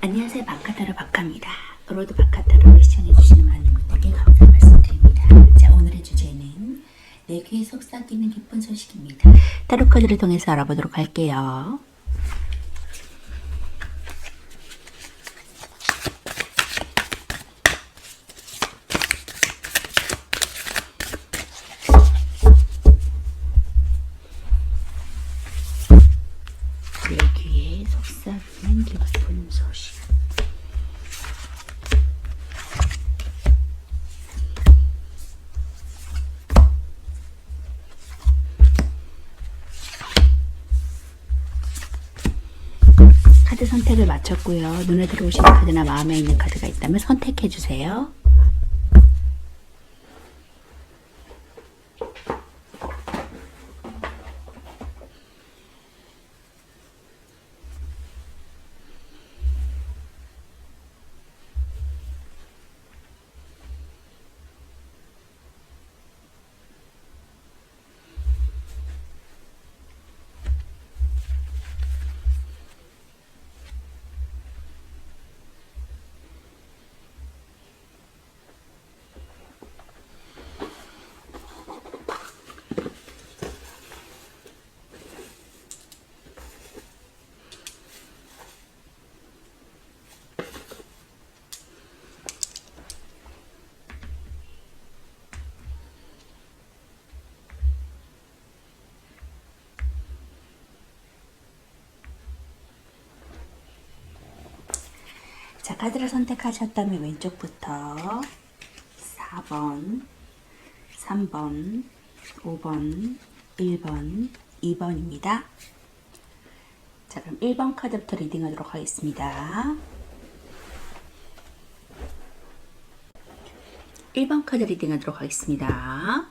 안녕하세요. 박카타로 박카입니다. 로드 박카타로를 시청해주시는 많은 분들께 감사 말씀드립니다. 자, 오늘의 주제는 내 귀에 속삭이는 기쁜 소식입니다. 타로 카드를 통해서 알아보도록 할게요. 내 귀에 속삭이는 기쁜 소식. 카드 선택을 마쳤고요. 눈에 들어오시는 카드나 마음에 있는 카드가 있다면 선택해 주세요. 자, 카드를 선택하셨다면 왼쪽부터 4번, 3번, 5번, 1번, 2번입니다. 자, 그럼 1번 카드부터 리딩하도록 하겠습니다. 1번 카드 리딩하도록 하겠습니다.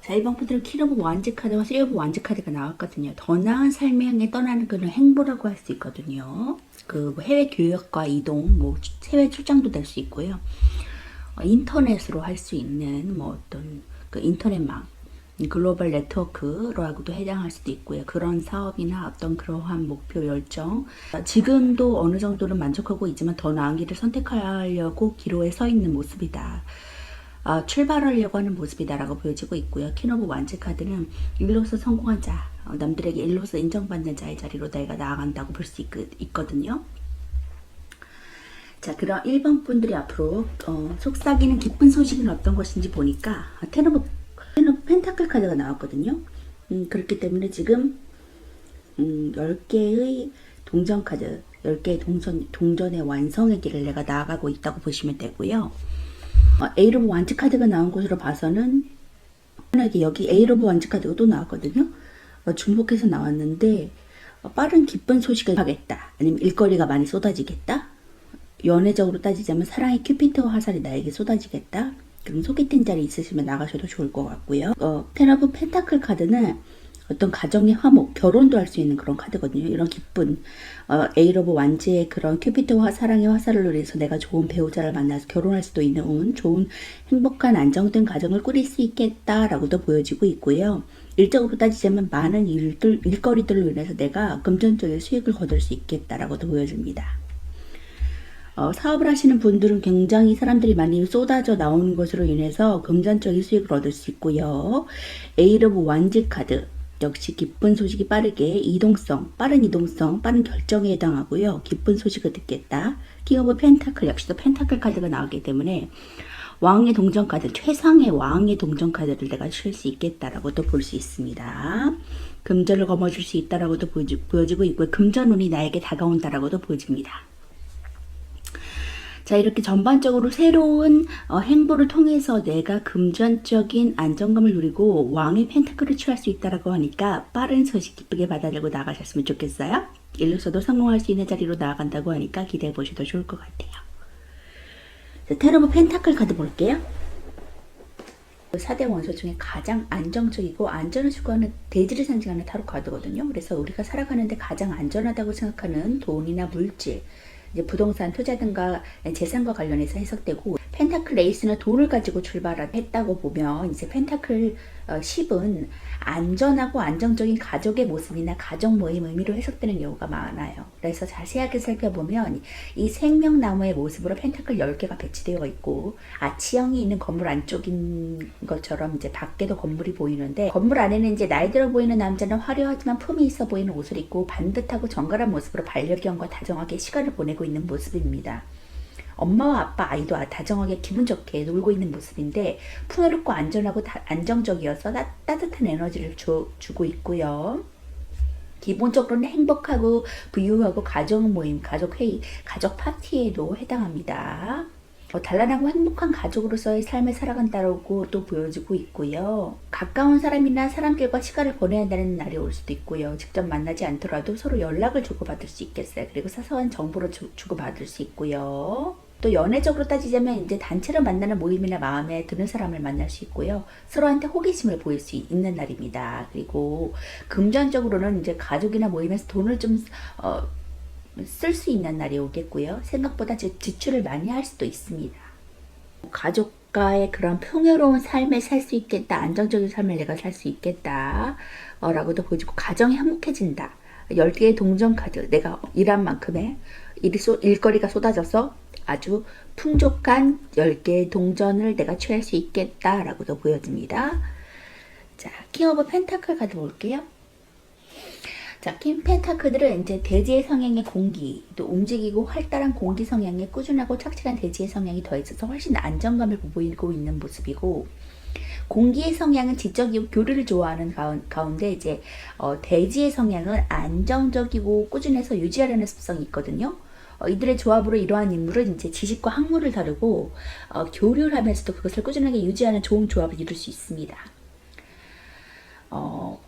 자, 1번 카드는 퀸 오브 완즈 카드와 3 오브 완즈 카드가 나왔거든요. 더 나은 삶을 향해 떠나는 그런 행보라고 할 수 있거든요. 그 해외 교역과 이동, 해외 출장도 될 수 있고요. 인터넷으로 할 수 있는 어떤 그 인터넷망, 글로벌 네트워크로하고도 해당할 수도 있고요. 그런 사업이나 어떤 그러한 목표 열정, 지금도 어느 정도는 만족하고 있지만 더 나은 길을 선택하려고 기로에 서 있는 모습이다. 출발하려고 하는 모습이다라고 보여지고 있고요. 퀸 오브 완즈 카드는 일로서 성공한 자, 남들에게 일로서 인정받는 자의 자리로 내가 나아간다고 볼 수 있거든요. 자, 그럼 1번 분들이 앞으로 속삭이는 기쁜 소식은 어떤 것인지 보니까 텐 오브 펜타클 카드가 나왔거든요. 그렇기 때문에 지금 10개의 동전 카드, 10개의 동전의 완성의 길을 내가 나아가고 있다고 보시면 되고요. 에이 오브 완즈 카드가 나온 것으로 봐서는 여기 에이 오브 완즈 카드가 또 나왔거든요. 중복해서 나왔는데 빠른 기쁜 소식을 하겠다, 아니면 일거리가 많이 쏟아지겠다, 연애적으로 따지자면 사랑의 큐피트와 화살이 나에게 쏟아지겠다. 그럼 소개팅 자리 있으시면 나가셔도 좋을 것 같고요. 텐 오브 펜타클 카드는 어떤 가정의 화목, 결혼도 할 수 있는 그런 카드거든요. 이런 기쁜 에이 오브 완즈의 그런 큐피트와 사랑의 화살을 노려서 내가 좋은 배우자를 만나서 결혼할 수도 있는 좋은 행복한 안정된 가정을 꾸릴 수 있겠다라고도 보여지고 있고요. 일적으로 따지자면 많은 일거리들로 인해서 내가 금전적인 수익을 거둘 수 있겠다라고도 보여집니다. 사업을 하시는 분들은 굉장히 사람들이 많이 쏟아져 나오는 것으로 인해서 금전적인 수익을 얻을 수 있고요. 에이 오브 완즈 카드 역시 기쁜 소식이 빠르게 빠른 이동성, 빠른 결정에 해당하고요. 기쁜 소식을 듣겠다. 킹 오브 펜타클 역시도 펜타클 카드가 나오기 때문에 왕의 동전 카드, 최상의 왕의 동전 카드를 내가 칠 수 있겠다라고도 볼 수 있습니다. 금전을 거머쥘 수 있다라고도 보여지고 있고요. 금전운이 나에게 다가온다라고도 보여집니다. 자, 이렇게 전반적으로 새로운 행보를 통해서 내가 금전적인 안정감을 누리고 왕의 펜타클을 취할 수 있다라고 하니까 빠른 소식 기쁘게 받아들고 나가셨으면 좋겠어요. 일로서도 성공할 수 있는 자리로 나아간다고 하니까 기대해 보셔도 좋을 것 같아요. 자, 텐 오브 펜타클 카드 볼게요. 4대 원소 중에 가장 안정적이고 안전을 추구하는 대지를 상징하는 타로 카드거든요. 그래서 우리가 살아가는데 가장 안전하다고 생각하는 돈이나 물질, 이제 부동산, 투자 등과 재산과 관련해서 해석되고, 펜타클 에이스는 돈을 가지고 출발했다고 보면 이제 펜타클 10은 안전하고 안정적인 가족의 모습이나 가족 모임 의미로 해석되는 경우가 많아요. 그래서 자세하게 살펴보면 이 생명나무의 모습으로 펜타클 10개가 배치되어 있고 아치형이 있는 건물 안쪽인 것처럼 이제 밖에도 건물이 보이는데 건물 안에는 이제 나이 들어 보이는 남자는 화려하지만 품이 있어 보이는 옷을 입고 반듯하고 정갈한 모습으로 반려견과 다정하게 시간을 보내고 있는 모습입니다. 엄마와 아빠, 아이도 다정하게 기분 좋게 놀고 있는 모습인데 풍요롭고 안전하고 안정적이어서 따뜻한 에너지를 주고 있고요. 기본적으로는 행복하고 부유하고 가족 모임, 가족 회의, 가족 파티에도 해당합니다. 단란하고 행복한 가족으로서의 삶을 살아간다고 또 보여지고 있고요. 가까운 사람이나 사람들과 시간을 보내야 한다는 날이 올 수도 있고요. 직접 만나지 않더라도 서로 연락을 주고받을 수 있겠어요. 그리고 사소한 정보를 주고받을 수 있고요. 또 연애적으로 따지자면 이제 단체로 만나는 모임이나 마음에 드는 사람을 만날 수 있고요. 서로한테 호기심을 보일 수 있는 날입니다. 그리고 금전적으로는 이제 가족이나 모임에서 돈을 좀 쓸 수 있는 날이 오겠고요. 생각보다 지출을 많이 할 수도 있습니다. 가족과의 그런 풍요로운 삶을 살 수 있겠다. 안정적인 삶을 내가 살 수 있겠다. 라고도 보여지고 가정이 행복해진다. 10개의 동전 카드. 내가 일한 만큼의 일거리가 쏟아져서 아주 풍족한 10개의 동전을 내가 취할 수 있겠다라고도 보여집니다. 자, 킹 오브 펜타클 카드 볼게요. 자, 킹 펜타클들은 이제 대지의 성향의 공기, 또 움직이고 활달한 공기 성향에 꾸준하고 착실한 대지의 성향이 더해져서 훨씬 안정감을 보이고 있는 모습이고, 공기의 성향은 지적이고 교류를 좋아하는 가운데 이제 대지의 성향은 안정적이고 꾸준해서 유지하려는 습성이 있거든요. 이들의 조합으로 이러한 인물은 이제 지식과 학문을 다루고 교류를 하면서도 그것을 꾸준하게 유지하는 좋은 조합을 이룰 수 있습니다.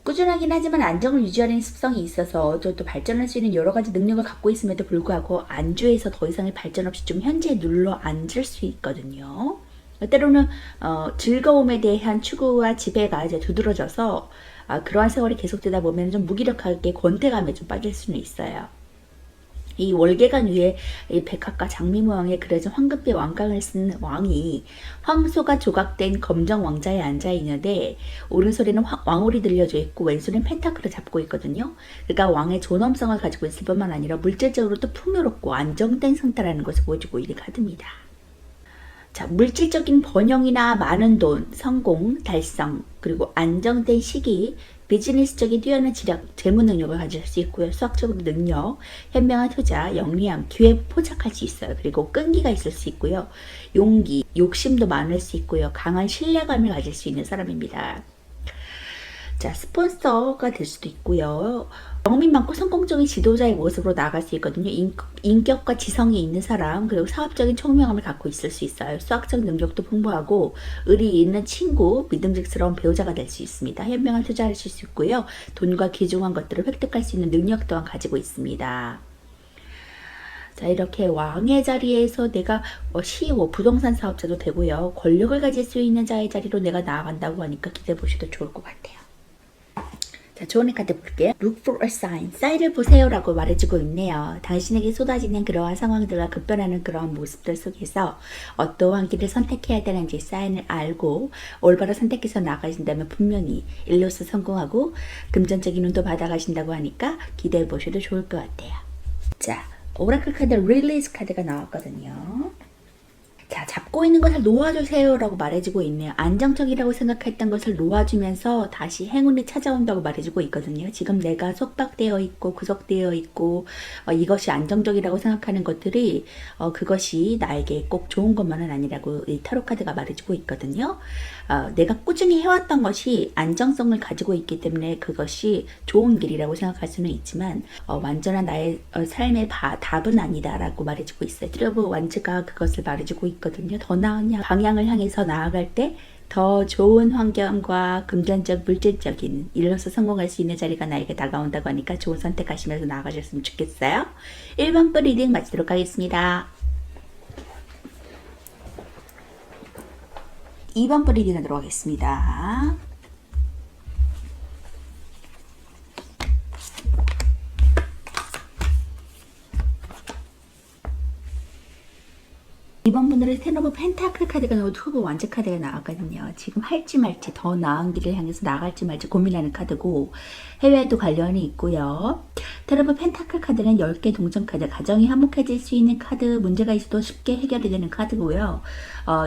꾸준하긴 하지만 안정을 유지하는 습성이 있어서 또 발전할 수 있는 여러 가지 능력을 갖고 있음에도 불구하고 안주에서 더 이상의 발전 없이 좀 현재에 눌러 앉을 수 있거든요. 때로는 즐거움에 대한 추구와 지배가 이제 두드러져서 그러한 세월이 계속되다 보면 좀 무기력하게 권태감에 좀 빠질 수는 있어요. 이 월계관 위에 이 백합과 장미모양의 그려진 황금빛 왕관을 쓴 왕이 황소가 조각된 검정 왕자에 앉아 있는데 오른손에는 왕홀이 들려져 있고 왼손에는 펜타클을 잡고 있거든요. 그러니까 왕의 존엄성을 가지고 있을 뿐만 아니라 물질적으로도 풍요롭고 안정된 상태라는 것을 보여주고 있는 카드입니다. 자, 물질적인 번영이나 많은 돈, 성공, 달성, 그리고 안정된 시기, 비즈니스적인 뛰어난 지략, 재무 능력을 가질 수 있고요. 수학적 능력, 현명한 투자, 영리함, 기회 포착할 수 있어요. 그리고 끈기가 있을 수 있고요. 용기, 욕심도 많을 수 있고요. 강한 신뢰감을 가질 수 있는 사람입니다. 자, 스폰서가 될 수도 있고요. 영민 많고 성공적인 지도자의 모습으로 나아갈 수 있거든요. 인격과 지성이 있는 사람, 그리고 사업적인 총명함을 갖고 있을 수 있어요. 수학적 능력도 풍부하고 의리 있는 친구, 믿음직스러운 배우자가 될 수 있습니다. 현명한 투자를 할 수 있고요. 돈과 귀중한 것들을 획득할 수 있는 능력 또한 가지고 있습니다. 자, 이렇게 왕의 자리에서 내가 CEO, 부동산 사업자도 되고요. 권력을 가질 수 있는 자의 자리로 내가 나아간다고 하니까 기대해 보셔도 좋을 것 같아요. 자, 조언의 카드 볼게요. Look for a sign. 사인을 보세요 라고 말해주고 있네요. 당신에게 쏟아지는 그러한 상황들과 급변하는 그러한 모습들 속에서 어떠한 길을 선택해야 되는지 사인을 알고 올바로 선택해서 나가신다면 분명히 일로서 성공하고 금전적인 운도 받아가신다고 하니까 기대해 보셔도 좋을 것 같아요. 자, 오라클 카드 릴리즈 카드가 나왔거든요. 자, 잡고 있는 것을 놓아주세요 라고 말해주고 있네요. 안정적이라고 생각했던 것을 놓아주면서 다시 행운이 찾아온다고 말해주고 있거든요. 지금 내가 속박되어 있고 구속되어 있고 이것이 안정적이라고 생각하는 것들이 그것이 나에게 꼭 좋은 것만은 아니라고 이 타로 카드가 말해주고 있거든요. 내가 꾸준히 해왔던 것이 안정성을 가지고 있기 때문에 그것이 좋은 길이라고 생각할 수는 있지만 완전한 나의 삶의 답은 아니다라고 말해주고 있어요. 트러블 완즈가 그것을 말해주고 있거든요. 더 나은 방향을 향해서 나아갈 때 더 좋은 환경과 금전적, 물질적인 일로서 성공할 수 있는 자리가 나에게 다가온다고 하니까 좋은 선택하시면서 나아가셨으면 좋겠어요. 1번 분 리딩 마치도록 하겠습니다. 2번 분 리딩 하도록 하겠습니다. 이번 분들은 텐 오브 펜타클 카드가 나오고 투 오브 완즈 카드가 나왔거든요. 지금 할지 말지 더 나은 길을 향해서 나갈지 말지 고민하는 카드고 해외에도 관련이 있고요. 텐 오브 펜타클 카드는 10개 동전 카드, 가정이 화목해질 수 있는 카드, 문제가 있어도 쉽게 해결이 되는 카드고요.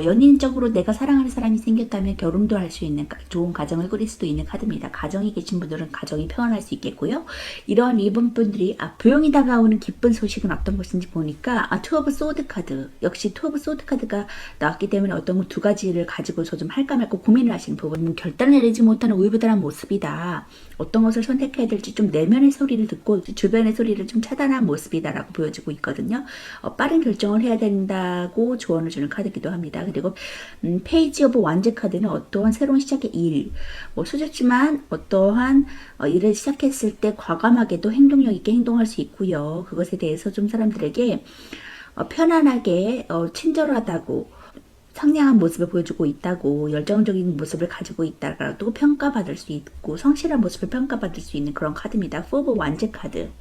연인적으로 내가 사랑하는 사람이 생겼다면 결혼도 할 수 있는 좋은 가정을 꾸릴 수도 있는 카드입니다. 가정이 계신 분들은 가정이 평안할 수 있겠고요. 이런 이번 분들이 부용이 다가오는 기쁜 소식은 어떤 것인지 보니까 투 오브 소드 카드, 역시 투 오브 소드 카드가 나왔기 때문에 어떤 두 가지를 가지고서 좀 할까 말까 고민을 하시는 부분, 결단을 내리지 못하는 우유부단한 모습이다. 어떤 것을 선택해야 될지 좀 내면의 소리를 듣고 주변의 소리를 좀 차단한 모습이다라고 보여지고 있거든요. 빠른 결정을 해야 된다고 조언을 주는 카드이기도 합니다. 그리고 페이지 오브 완즈 카드는 어떠한 새로운 시작의 일, 수줍지만 어떠한 일을 시작했을 때 과감하게도 행동력 있게 행동할 수 있고요. 그것에 대해서 좀 사람들에게 편안하게 친절하다고 상냥한 모습을 보여주고 있다고, 열정적인 모습을 가지고 있다라도 평가받을 수 있고 성실한 모습을 평가받을 수 있는 그런 카드입니다. 포 오브 완즈 카드.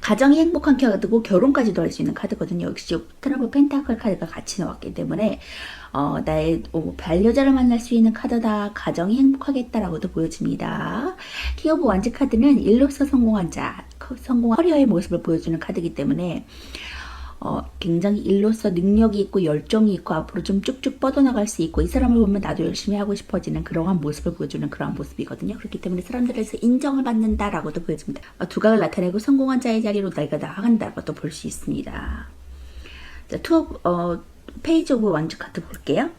가정이 행복한 카드고 결혼까지도 할 수 있는 카드거든요. 역시 텐 오브 펜타클 카드가 같이 나왔기 때문에 나의 반려자를 만날 수 있는 카드다. 가정이 행복하겠다라고도 보여집니다. 킹 오브 완즈 카드는 일로서 성공한 자, 성공한 커리어의 모습을 보여주는 카드이기 때문에 굉장히 일로서 능력이 있고 열정이 있고 앞으로 좀 쭉쭉 뻗어나갈 수 있고 이 사람을 보면 나도 열심히 하고 싶어지는 그러한 모습을 보여주는 그러한 모습이거든요. 그렇기 때문에 사람들에서 인정을 받는다라고도 보여집니다. 두각을 나타내고 성공한 자의 자리로 내가 나아간다고도 볼 수 있습니다. 자, 페이지 오브 완즈 카드 볼게요.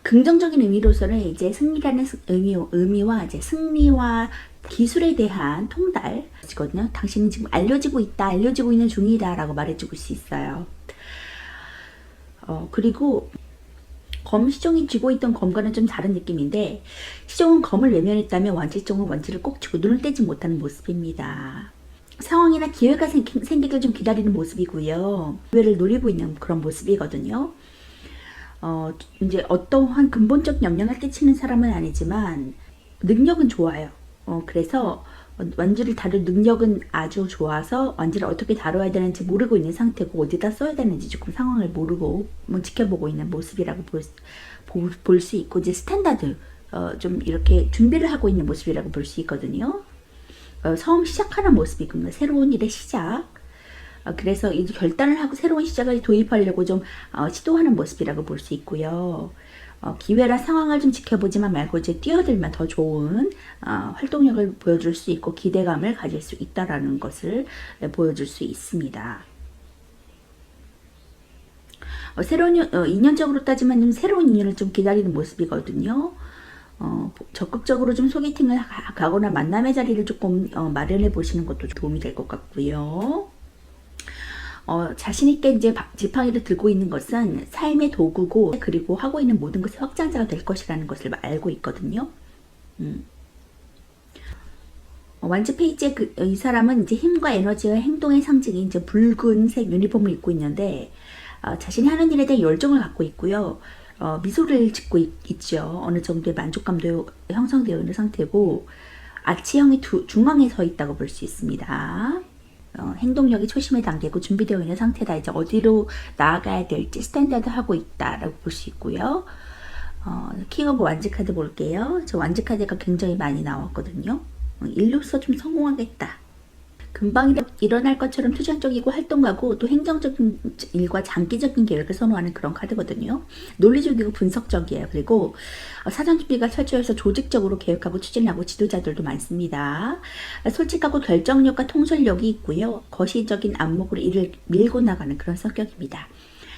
긍정적인 의미로서는 이제 승리라는 의미와 이제 승리와 기술에 대한 통달이거든요. 당신은 지금 알려지고 있다, 알려지고 있는 중이다 라고 말해주고 수 있어요. 그리고 시종이 쥐고 있던 검과는 좀 다른 느낌인데, 시종은 검을 외면했다면 완지종은 완지를 꼭 쥐고 눈을 떼지 못하는 모습입니다. 상황이나 기회가 생기길 좀 기다리는 모습이고요. 기회를 노리고 있는 그런 모습이거든요. 이제 어떠한 근본적 영향을 끼치는 사람은 아니지만 능력은 좋아요. 그래서 완지를 다룰 능력은 아주 좋아서 완지를 어떻게 다뤄야 되는지 모르고 있는 상태고 어디다 써야 되는지 조금 상황을 모르고 지켜보고 있는 모습이라고 볼 수 있고, 이제 스탠다드 좀 이렇게 준비를 하고 있는 모습이라고 볼 수 있거든요. 처음 시작하는 모습이군요. 새로운 일의 시작. 그래서 이제 결단을 하고 새로운 시작을 도입하려고 좀 시도하는 모습이라고 볼 수 있고요. 기회나 상황을 좀 지켜보지만 말고 이제 뛰어들면 더 좋은 활동력을 보여줄 수 있고 기대감을 가질 수 있다라는 것을 보여줄 수 있습니다. 새로운 인연적으로 따지면 좀 새로운 인연을 좀 기다리는 모습이거든요. 적극적으로 좀 소개팅을 가거나 만남의 자리를 조금 마련해 보시는 것도 도움이 될 것 같고요. 자신있게 이제 지팡이를 들고 있는 것은 삶의 도구고, 그리고 하고 있는 모든 것의 확장자가 될 것이라는 것을 알고 있거든요. 완즈 페이지의 이 사람은 이제 힘과 에너지와 행동의 상징인 이제 붉은색 유니폼을 입고 있는데, 자신이 하는 일에 대한 열정을 갖고 있고요. 미소를 짓고 있죠. 어느 정도의 만족감도 형성되어 있는 상태고, 아치형이 중앙에 서 있다고 볼 수 있습니다. 행동력이 초심의 단계고 준비되어 있는 상태다. 이제 어디로 나아가야 될지 스탠다드 하고 있다라고 볼 수 있고요. 킹 오브 완즈 카드 볼게요. 저 완즈 카드가 굉장히 많이 나왔거든요. 일로서 좀 성공하겠다. 금방 일어날 것처럼 투자적이고 활동가고 또 행정적인 일과 장기적인 계획을 선호하는 그런 카드거든요. 논리적이고 분석적이에요. 그리고 사전 준비가 철저해서 조직적으로 계획하고 추진하고 지도자들도 많습니다. 솔직하고 결정력과 통솔력이 있고요. 거시적인 안목으로 일을 밀고 나가는 그런 성격입니다.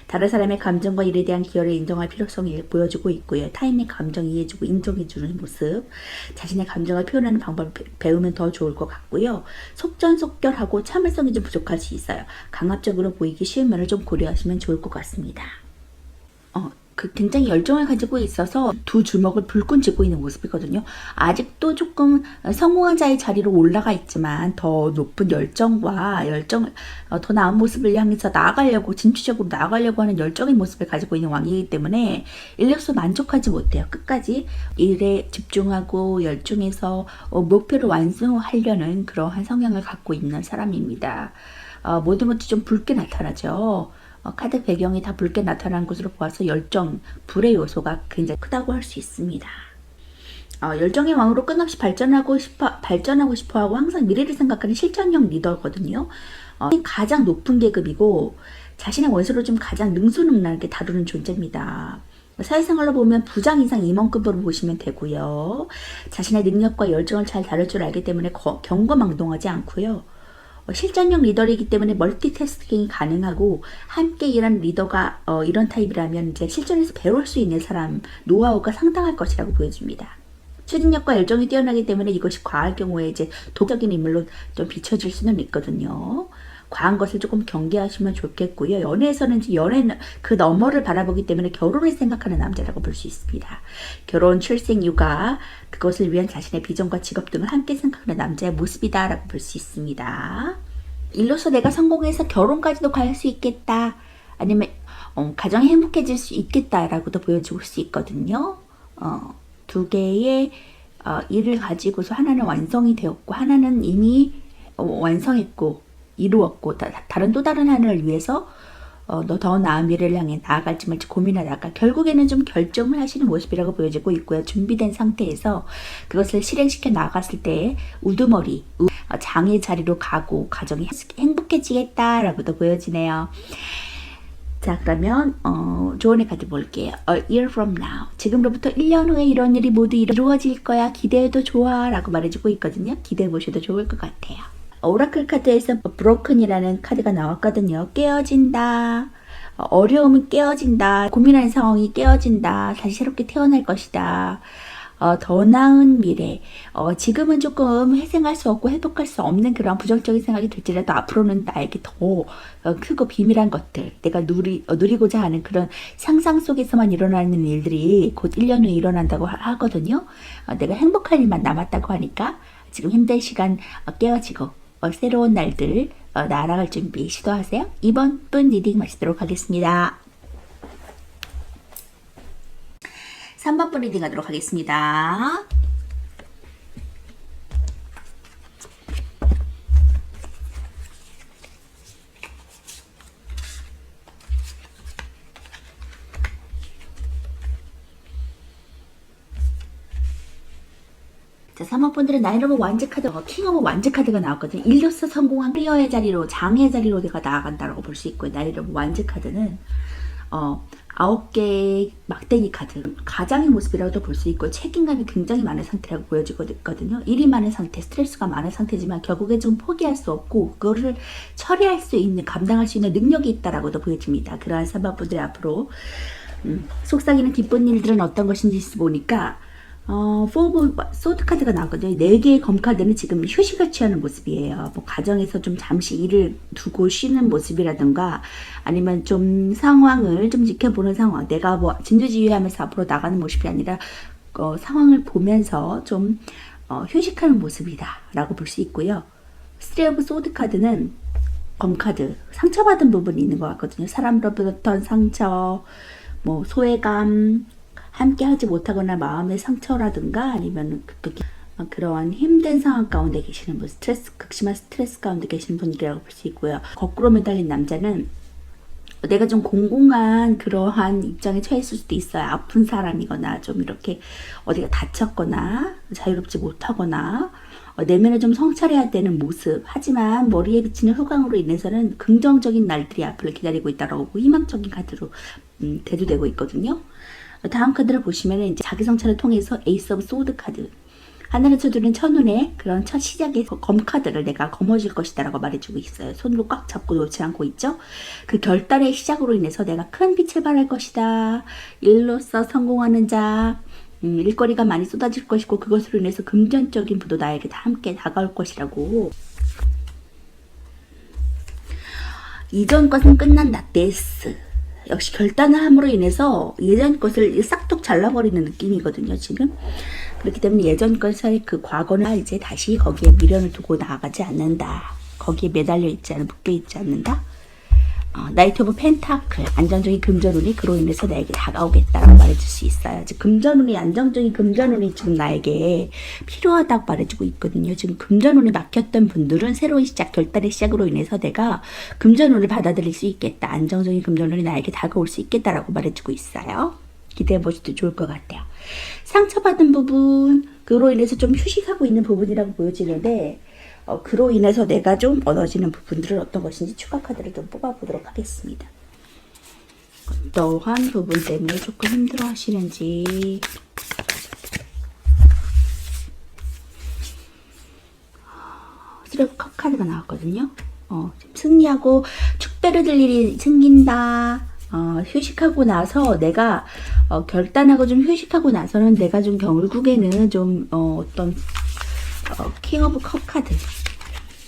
다른 사람의 감정과 일에 대한 기여를 인정할 필요성을 보여주고 있고요. 타인의 감정 이해해주고 인정해주는 모습, 자신의 감정을 표현하는 방법을 배우면 더 좋을 것 같고요. 속전속결하고 참을성이 좀 부족할 수 있어요. 강압적으로 보이기 쉬운 면을 좀 고려하시면 좋을 것 같습니다. 굉장히 열정을 가지고 있어서 두 주먹을 불끈 쥐고 있는 모습이거든요. 아직도 조금 성공한 자의 자리로 올라가 있지만 더 높은 열정과 더 나은 모습을 향해서 나아가려고, 진취적으로 나아가려고 하는 열정의 모습을 가지고 있는 왕이기 때문에 인력서 만족하지 못해요. 끝까지 일에 집중하고 열중해서 목표를 완성하려는 그러한 성향을 갖고 있는 사람입니다. 모든 것이 좀 붉게 나타나죠. 카드 배경이 다 붉게 나타나는 것으로 보아서 열정, 불의 요소가 굉장히 크다고 할 수 있습니다. 열정의 왕으로 끝없이 발전하고 싶어하고 항상 미래를 생각하는 실천형 리더거든요. 가장 높은 계급이고 자신의 원수를 좀 가장 능수능란하게 다루는 존재입니다. 사회생활로 보면 부장 이상 임원급으로 보시면 되고요. 자신의 능력과 열정을 잘 다룰 줄 알기 때문에 경거망동하지 않고요. 실전형 리더이기 때문에 멀티태스킹이 가능하고 함께 일하는 리더가 이런 타입이라면 이제 실전에서 배울 수 있는 사람 노하우가 상당할 것이라고 보여집니다. 추진력과 열정이 뛰어나기 때문에 이것이 과할 경우에 이제 독적인 인물로 좀 비춰질 수는 있거든요. 과한 것을 조금 경계하시면 좋겠고요. 연애에서는 이제 연애는 그 너머를 바라보기 때문에 결혼을 생각하는 남자라고 볼 수 있습니다. 결혼, 출생, 육아, 그것을 위한 자신의 비전과 직업 등을 함께 생각하는 남자의 모습이다라고 볼 수 있습니다. 일로서 내가 성공해서 결혼까지도 갈 수 있겠다. 아니면 가정이 행복해질 수 있겠다라고도 보여줄 수 있거든요. 두 개의 일을 가지고서 하나는 완성이 되었고 하나는 이미 완성했고 이루었고 다른 또 다른 하나를 위해서 더 나은 미래를 향해 나아갈지 말지 고민하다가 결국에는 좀 결정을 하시는 모습이라고 보여지고 있고요. 준비된 상태에서 그것을 실행시켜 나갔을 때 우두머리, 장의 자리로 가고 가정이 행복해지겠다라고도 보여지네요. 자, 그러면 조언의 카드 볼게요. A year from now. 지금로부터 1년 후에 이런 일이 모두 이루어질 거야. 기대해도 좋아 라고 말해주고 있거든요. 기대해 보셔도 좋을 것 같아요. 오라클 카드에서 broken이라는 카드가 나왔거든요. 깨어진다. 어려움은 깨어진다. 고민하는 상황이 깨어진다. 다시 새롭게 태어날 것이다. 더 나은 미래. 지금은 조금 회생할 수 없고 회복할 수 없는 그런 부정적인 생각이 들지라도 앞으로는 나에게 더 크고 비밀한 것들, 내가 누리고자 하는 그런 상상 속에서만 일어나는 일들이 곧 1년 후에 일어난다고 하거든요. 내가 행복할 일만 남았다고 하니까 지금 힘든 시간 깨어지고 새로운 날들 날아갈 준비 시도하세요. 이번 분 리딩 마치도록 하겠습니다. 3번 분 리딩 하도록 하겠습니다. 자, 3번 분들은 나인 오브 완즈 카드, 킹 오브 완즈 카드가 나왔거든요. 일로서 성공한 클리어의 자리로, 장의 자리로 내가 나아간다라고 볼 수 있고요. 나인 오브 완즈 카드는 9개의 막대기 카드, 가장의 모습이라고도 볼 수 있고 책임감이 굉장히 많은 상태라고 보여지거든요. 일이 많은 상태, 스트레스가 많은 상태지만 결국에 좀 포기할 수 없고 그거를 처리할 수 있는, 감당할 수 있는 능력이 있다라고도 보여집니다. 그러한 3번 분들이 앞으로 속삭이는 기쁜 일들은 어떤 것인지 보니까 포브 소드 카드가 나왔거든요. 4개의 검 카드는 지금 휴식을 취하는 모습이에요. 뭐 가정에서 좀 잠시 일을 두고 쉬는 모습이라든가 아니면 좀 상황을 좀 지켜보는 상황, 내가 뭐 진두지휘하면서 앞으로 나가는 모습이 아니라 상황을 보면서 좀 휴식하는 모습이다 라고 볼 수 있고요. 스리 오브 소드 카드는 검 카드, 상처받은 부분이 있는 것 같거든요. 사람으로부터 상처, 뭐 소외감, 함께 하지 못하거나 마음의 상처라든가 아니면 그러한 힘든 상황 가운데 계시는 분, 극심한 스트레스 가운데 계시는 분이라고 볼 수 있고요. 거꾸로 매달린 남자는 내가 좀 공공한 그러한 입장에 처했을 수도 있어요. 아픈 사람이거나 좀 이렇게 어디가 다쳤거나 자유롭지 못하거나 내면을 좀 성찰해야 되는 모습. 하지만 머리에 비치는 후광으로 인해서는 긍정적인 날들이 앞을 기다리고 있다라고 희망적인 카드로 대두되고 있거든요. 다음 카드를 보시면 이제 자기 성찰을 통해서 에이스 오브 소드 카드, 하늘을 쳐주는 첫눈에 그런 첫 시작의 검 카드를 내가 거머쥘 것이다 라고 말해주고 있어요. 손으로 꽉 잡고 놓지 않고 있죠. 그 결단의 시작으로 인해서 내가 큰 빛을 발할 것이다. 일로서 성공하는 자, 일거리가 많이 쏟아질 것이고 그것으로 인해서 금전적인 부도 나에게 다 함께 다가올 것이라고. 이전 것은 끝난다. 데스. 역시 결단을 함으로 인해서 예전 것을 싹둑 잘라버리는 느낌이거든요, 지금. 그렇기 때문에 예전 것의 그 과거는 이제 다시 거기에 미련을 두고 나아가지 않는다. 거기에 매달려 있지 않아, 묶여 있지 않는다. 나이트 오브 펜타클, 안정적인 금전운이 그로 인해서 나에게 다가오겠다라고 말해줄 수 있어요. 지금 금전운이, 안정적인 금전운이 지금 나에게 필요하다고 말해주고 있거든요. 지금 금전운이 막혔던 분들은 새로운 시작, 결단의 시작으로 인해서 내가 금전운을 받아들일 수 있겠다. 안정적인 금전운이 나에게 다가올 수 있겠다라고 말해주고 있어요. 기대해 보셔도 좋을 것 같아요. 상처받은 부분, 그로 인해서 좀 휴식하고 있는 부분이라고 보여지는데, 그로 인해서 내가 좀 얻어지는 부분들은 어떤 것인지 추가 카드를 좀 뽑아보도록 하겠습니다. 어떠한 부분 때문에 조금 힘들어 하시는지. 쓰레기컵 카드가 나왔거든요. 승리하고 축배를 일이 생긴다. 휴식하고 나서 내가 결단하고 좀 휴식하고 나서는 내가 좀 결국에는 좀 어떤 킹 오브 컵 카드,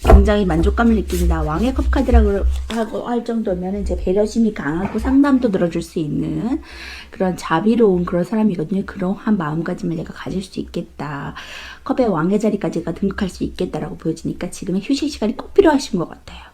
굉장히 만족감을 느낀다. 왕의 컵 카드라고 할 정도면 이제 배려심이 강하고 상담도 들어줄 수 있는 그런 자비로운 그런 사람이거든요. 그러한 마음가짐을 내가 가질 수 있겠다. 컵의 왕의 자리까지가 등극할 수 있겠다라고 보여지니까 지금의 휴식 시간이 꼭 필요하신 것 같아요.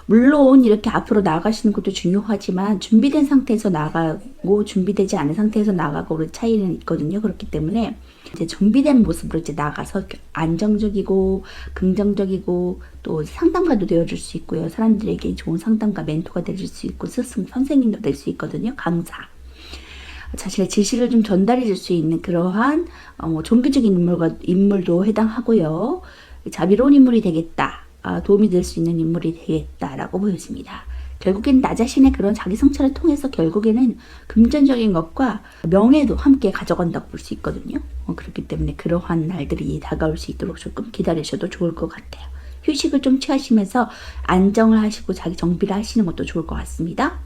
물론 이렇게 앞으로 나아가시는 것도 중요하지만 준비된 상태에서 나가고 준비되지 않은 상태에서 나가고의 차이는 있거든요. 그렇기 때문에 이제 준비된 모습으로 이제 나가서 안정적이고 긍정적이고 또 상담가도 되어줄 수 있고요. 사람들에게 좋은 상담가, 멘토가 되줄 수 있고 스승, 선생님도 될 수 있거든요. 강사. 자신의 지식을 좀 전달해 줄 수 있는 그러한 종교적인 인물도 해당하고요. 자비로운 인물이 되겠다. 도움이 될 수 있는 인물이 되겠다라고 보여집니다. 결국에는 나 자신의 그런 자기 성찰을 통해서 결국에는 금전적인 것과 명예도 함께 가져간다고 볼 수 있거든요. 그렇기 때문에 그러한 날들이 다가올 수 있도록 조금 기다리셔도 좋을 것 같아요. 휴식을 좀 취하시면서 안정을 하시고 자기 정비를 하시는 것도 좋을 것 같습니다.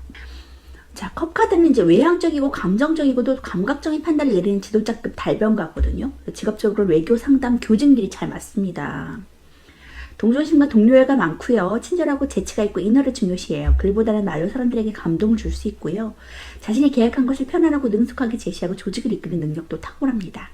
자, 컵카드는 이제 외향적이고 감정적이고도 감각적인 판단을 내리는 지도자급 달변가거든요. 직업적으로 외교, 상담, 교직들이 잘 맞습니다. 동정심과 동료애가 많고요. 친절하고 재치가 있고 인너를 중요시해요. 글보다는 말로 사람들에게 감동을 줄 수 있고요. 자신이 계획한 것을 편안하고 능숙하게 제시하고 조직을 이끄는 능력도 탁월합니다.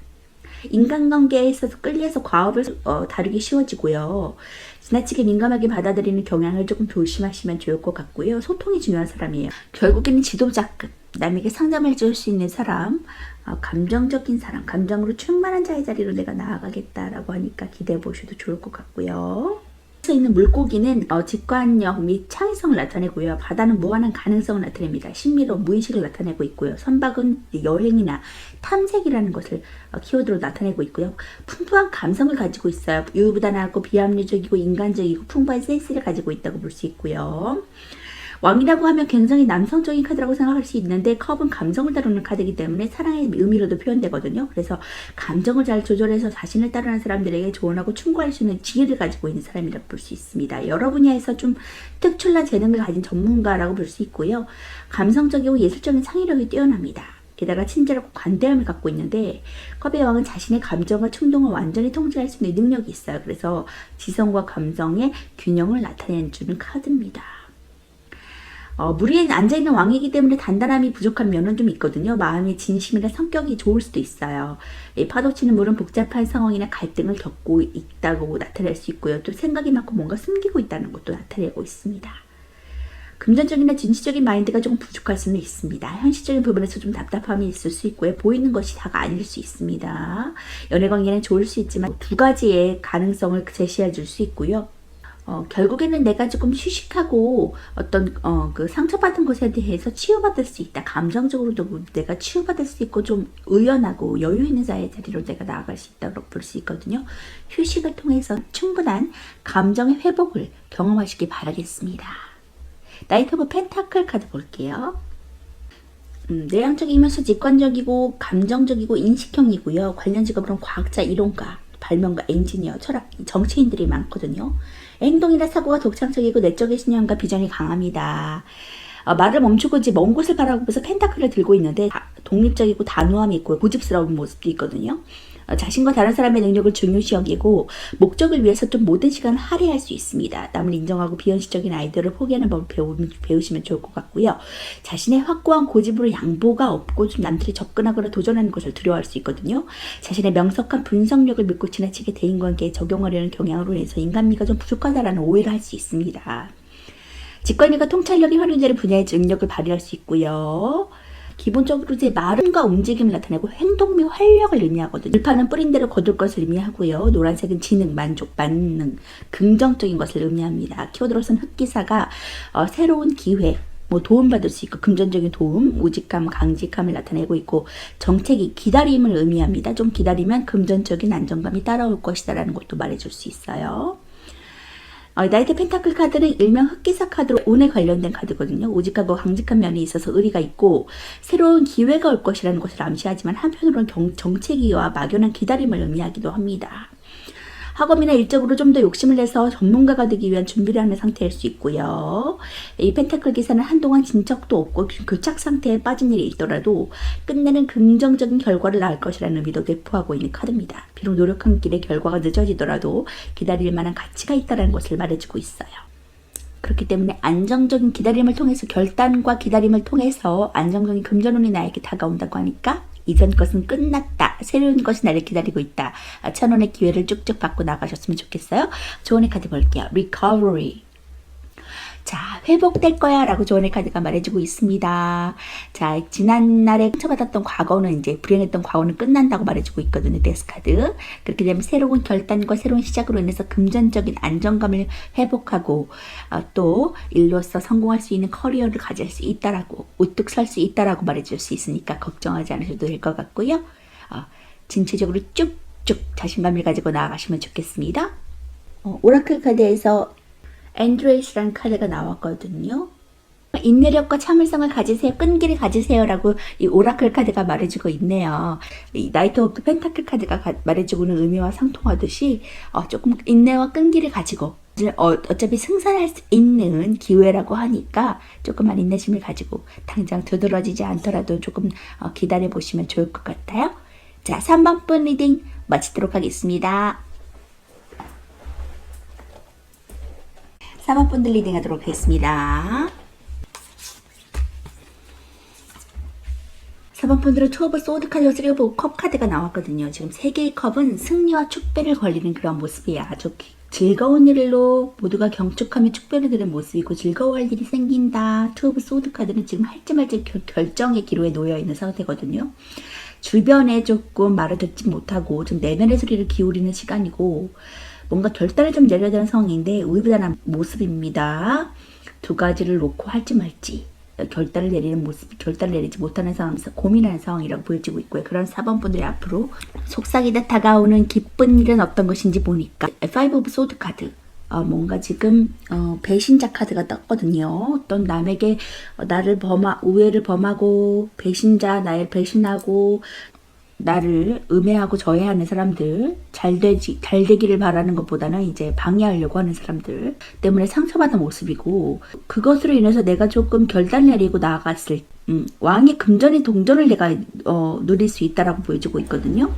인간관계에 있어서 끌려서 과업을 다루기 쉬워지고요. 지나치게 민감하게 받아들이는 경향을 조금 조심하시면 좋을 것 같고요. 소통이 중요한 사람이에요. 결국에는 지도자급, 남에게 상담을 줄 수 있는 사람, 감정적인 사람, 감정으로 충만한 자의 자리로 내가 나아가겠다라고 하니까 기대해 보셔도 좋을 것 같고요. 있는 물고기는 직관력 및 창의성을 나타내고요. 바다는 무한한 가능성을 나타냅니다. 신비로 무의식을 나타내고 있고요. 선박은 여행이나 탐색이라는 것을 키워드로 나타내고 있고요. 풍부한 감성을 가지고 있어요. 유부단하고 비합리적이고 인간적이고 풍부한 센스를 가지고 있다고 볼 수 있고요. 왕이라고 하면 굉장히 남성적인 카드라고 생각할 수 있는데 컵은 감정을 다루는 카드이기 때문에 사랑의 의미로도 표현되거든요. 그래서 감정을 잘 조절해서 자신을 따르는 사람들에게 조언하고 충고할 수 있는 지혜를 가지고 있는 사람이라고 볼 수 있습니다. 여러 분야에서 좀 특출난 재능을 가진 전문가라고 볼 수 있고요. 감성적이고 예술적인 창의력이 뛰어납니다. 게다가 친절하고 관대함을 갖고 있는데 컵의 왕은 자신의 감정과 충동을 완전히 통제할 수 있는 능력이 있어요. 그래서 지성과 감정의 균형을 나타내주는 카드입니다. 물 위에 앉아있는 왕이기 때문에 단단함이 부족한 면은 좀 있거든요. 마음의 진심이나 성격이 좋을 수도 있어요. 파도치는 물은 복잡한 상황이나 갈등을 겪고 있다고 나타낼 수 있고요. 또 생각이 많고 뭔가 숨기고 있다는 것도 나타내고 있습니다. 금전적이나 진취적인 마인드가 조금 부족할 수는 있습니다. 현실적인 부분에서 좀 답답함이 있을 수 있고요. 보이는 것이 다가 아닐 수 있습니다. 연애관계는 좋을 수 있지만 두 가지의 가능성을 제시해 줄 수 있고요. 결국에는 내가 조금 휴식하고 어떤 그 상처받은 것에 대해서 치유받을 수 있다. 감정적으로도 내가 치유받을 수 있고 좀 의연하고 여유 있는 자의 자리로 내가 나아갈 수 있다고 볼 수 있거든요. 휴식을 통해서 충분한 감정의 회복을 경험하시기 바라겠습니다. 나이트 오브 펜타클 카드 볼게요. 내향적이면서 직관적이고 감정적이고 인식형이고요. 관련 직업으로는 과학자, 이론가, 발명가, 엔지니어, 철학, 정치인들이 많거든요. 행동이나 사고가 독창적이고 내적인 신념과 비전이 강합니다. 말을 멈추고 이제 먼 곳을 바라보면서 펜타클을 들고 있는데 독립적이고 단호함이 있고 고집스러운 모습도 있거든요. 자신과 다른 사람의 능력을 중요시 여기고 목적을 위해서 좀 모든 시간을 할애할 수 있습니다. 남을 인정하고 비현실적인 아이디어를 포기하는 법을 배우시면 좋을 것 같고요. 자신의 확고한 고집으로 양보가 없고 좀 남들이 접근하거나 도전하는 것을 두려워할 수 있거든요. 자신의 명석한 분석력을 믿고 지나치게 대인관계에 적용하려는 경향으로 인해서 인간미가 좀 부족하다라는 오해를 할 수 있습니다. 직관력과 통찰력이 활용되는 분야의 능력을 발휘할 수 있고요. 기본적으로 이제 말음과 움직임을 나타내고 행동 및 활력을 의미하거든요. 들판은 뿌린 대로 거둘 것을 의미하고요. 노란색은 지능, 만족, 만능, 긍정적인 것을 의미합니다. 키워드로서는 흑기사가 새로운 기회, 뭐 도움받을 수 있고 금전적인 도움, 우직감, 강직함을 나타내고 있고 정책이 기다림을 의미합니다. 좀 기다리면 금전적인 안정감이 따라올 것이다 라는 것도 말해줄 수 있어요. 나이트 펜타클 카드는 일명 흑기사 카드로 운에 관련된 카드거든요. 우직하고 강직한 면이 있어서 의리가 있고 새로운 기회가 올 것이라는 것을 암시하지만 한편으로는 정체기와 막연한 기다림을 의미하기도 합니다. 학업이나 일적으로 좀 더 욕심을 내서 전문가가 되기 위한 준비를 하는 상태일 수 있고요. 이 펜타클 기사는 한동안 진척도 없고 교착 상태에 빠진 일이 있더라도 끝내는 긍정적인 결과를 낳을 것이라는 의미도 내포하고 있는 카드입니다. 비록 노력한 길에 결과가 늦어지더라도 기다릴 만한 가치가 있다는 것을 말해주고 있어요. 그렇기 때문에 안정적인 기다림을 통해서 결단과 기다림을 통해서 안정적인 금전운이 나에게 다가온다고 하니까 이전 것은 끝났다. 새로운 것이 나를 기다리고 있다. 1,000원의 기회를 쭉쭉 받고 나가셨으면 좋겠어요. 조언의 카드 볼게요. Recovery. 자, 회복될 거야 라고 조언의 카드가 말해주고 있습니다. 자, 지난날에 상처받았던 과거는 이제 불행했던 과거는 끝난다고 말해주고 있거든요. 데스 카드. 그렇게 되면 새로운 결단과 새로운 시작으로 인해서 금전적인 안정감을 회복하고 또 일로서 성공할 수 있는 커리어를 가질 수 있다라고 우뚝 설 수 있다라고 말해줄 수 있으니까 걱정하지 않으셔도 될 것 같고요. 진취적으로 쭉쭉 자신감을 가지고 나아가시면 좋겠습니다. 오라클 카드에서 엔드레이스라는 카드가 나왔거든요. 인내력과 참을성을 가지세요. 끈기를 가지세요 라고 이 오라클 카드가 말해주고 있네요. 이 나이트 오브 펜타클 카드가 말해주고 있는 의미와 상통하듯이 조금 인내와 끈기를 가지고 어차피 승산할 수 있는 기회라고 하니까 조금만 인내심을 가지고 당장 두드러지지 않더라도 조금 기다려 보시면 좋을 것 같아요. 자, 3번 분 리딩 마치도록 하겠습니다. 4번 분들 리딩 하도록 하겠습니다. 4번 분들은 투 오브 소드 카드와 3 오브 컵 카드가 나왔거든요. 지금 3개의 컵은 승리와 축배를 걸리는 그런 모습이야. 아주 즐거운 일로 모두가 경축하며 축배를 드는 모습이고 즐거워할 일이 생긴다. 투 오브 소드 카드는 지금 할지 말지 결정의 기로에 놓여 있는 상태거든요. 주변에 조금 말을 듣지 못하고 좀 내면의 소리를 기울이는 시간이고 뭔가 결단을 좀 내려야 되는 상황인데 우유부단한 모습입니다. 두 가지를 놓고 할지 말지 결단을 내리는 모습, 결단을 내리지 못하는 상황에서 고민하는 상황이라고 보여지고 있고요. 그런 4번 분들이 앞으로 속삭이다 다가오는 기쁜 일은 어떤 것인지 보니까 5 오브 소드 카드 뭔가 지금 배신자 카드가 떴거든요. 어떤 남에게 나를 우애를 범하고 배신자, 나를 배신하고 나를 음해하고 저해하는 사람들, 잘 되기를 바라는 것보다는 이제 방해하려고 하는 사람들 때문에 상처받은 모습이고 그것으로 인해서 내가 조금 결단을 내리고 나아갔을 왕의 금전의 동전을 내가 누릴 수 있다라고 보여지고 있거든요.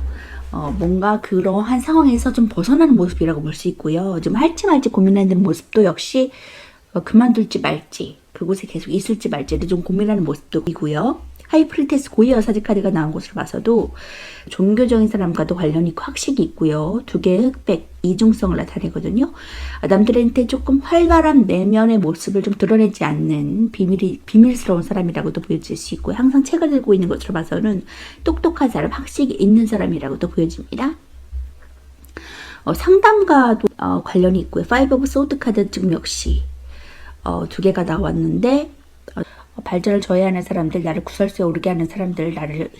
뭔가 그러한 상황에서 좀 벗어나는 모습이라고 볼 수 있고요. 좀 할지 말지 고민하는 모습도 역시 그만둘지 말지 그곳에 계속 있을지 말지를 좀 고민하는 모습도 이고요. 하이프리테스 고위 여사제 카드가 나온 것으로 봐서도 종교적인 사람과도 관련이 있고 학식이 있고요. 두 개의 흑백, 이중성을 나타내거든요. 남들한테 조금 활발한 내면의 모습을 좀 드러내지 않는 비밀스러운 사람이라고도 보여질 수 있고요. 항상 책을 들고 있는 것으로 봐서는 똑똑한 사람, 학식이 있는 사람이라고도 보여집니다. 상담과도 관련이 있고요. 5 오브 소드 카드 지금 역시 두 개가 나왔는데 발전을 저해하는 사람들, 나를 구설수에 오르게 하는 사람들, 나를